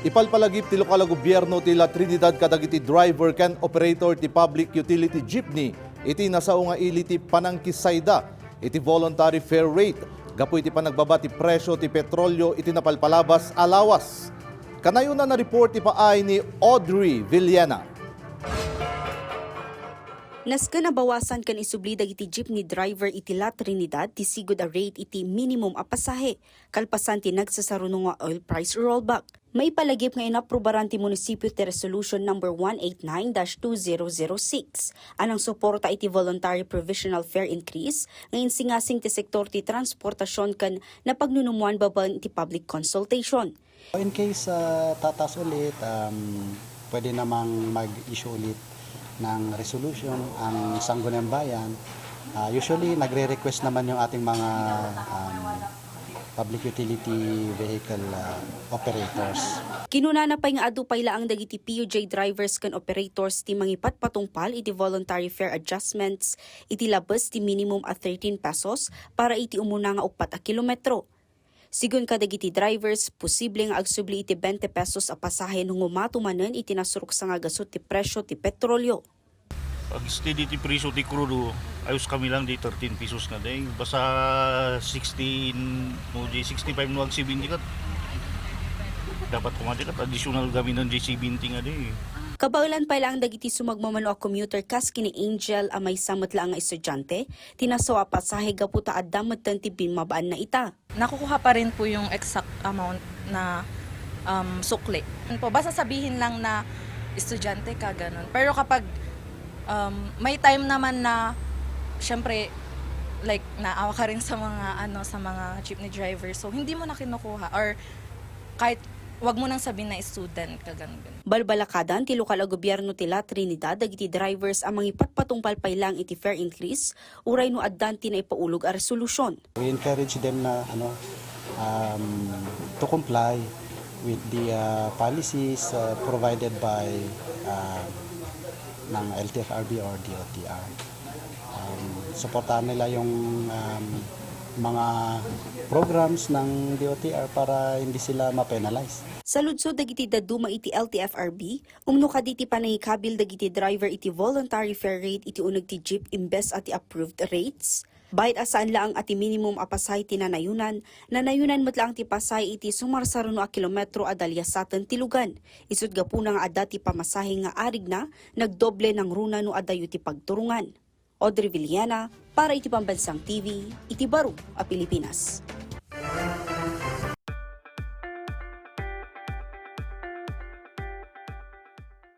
Ipalpalagip ti lokal a gobyerno ti La Trinidad kadagiti driver ken operator ti public utility jeepney iti nasao nga ili ti panangkisayda iti voluntary fare rate gapu iti panagbaba ti presyo ti petrolyo iti napalpalabas alawas. Kanayon na report ti paay ni Audrey Villena. Naska nabawasan kan isubli dagiti jeepney driver iti La Trinidad ti sigud a rate iti minimum a pasahe kalpasan ti nagsasaruno nga oil price rollback. May palagip nga inaprubaran ti munisipyo ti resolution number 189-2006 anang suporta iti voluntary provisional fare increase nga insingasing ti sektor ti transportasyon kan napagnunumuan baban ti public consultation. In case tatas ulit, pwede namang mag-issue ulit ng resolution ang Sangguniang Bayan. Usually, nagre-request naman yung ating mga public utility vehicle operators. Kinunana pay nga adu pay laang dagiti PUJ drivers kan operators ti mangipat patungpal iti voluntary fare adjustments iti labas ti minimum a 13 pesos para iti umuna nga 4 kilometro. Sigun kadagiti drivers, posible nga agsubli iti 20 pesos a pasahe nung umatumanen iti nasurok sa nga gasot ti presyo ti petrolyo. Pag steady ti presyo ti crudo, ayos kami lang di 13 pesos na day. Basta 16, no, 65 no ag 70 kat. Dapat kumati kat additional gamin ng J70 nga day. Kabaulan pa lang dagiti sumagmamano a commuter kas kini Angel a may samot lang nga estudyante, tinaso a pasahe gaputa addamat ti binmabaan na ita. Nakukuha pa rin po yung exact amount na sukli. Basta sabihin lang na estudyante ka ganun. Pero kapag may time naman na syempre like naawa ka rin sa mga jeepney driver. So hindi mo na kinukuha or kahit wag mo nang sabihin na student ka ganun. Balbalakadan ti lokal a gobyerno ti La Trinidad dagiti drivers ang mangipat patungpal pay lang iti fare increase uray no addan ti na ipaulog a resolusyon. We encourage them na to comply with the policies provided by ng LTFRB or DOTR. Suportahan nila yung mga programs ng DOTR para hindi sila ma-penalize. Sa ludsod dagiti daduma iti LTFRB, umno kaditi panangikabil dagiti driver iti voluntary fare rate iti uneg ti jeep imbes at approved rates. Bayad asaan laang ati minimum a pasay ti nanayunan met lang ti pasay iti sumarsaruno a kilometro adalya satan tilugan. Isud gapuna nga adda ti pamasahe nga arig na nagdoble ng runa no adayo ti pagturungan. Audrey Villena para iti Pambansang TV, iti Baro a Pilipinas.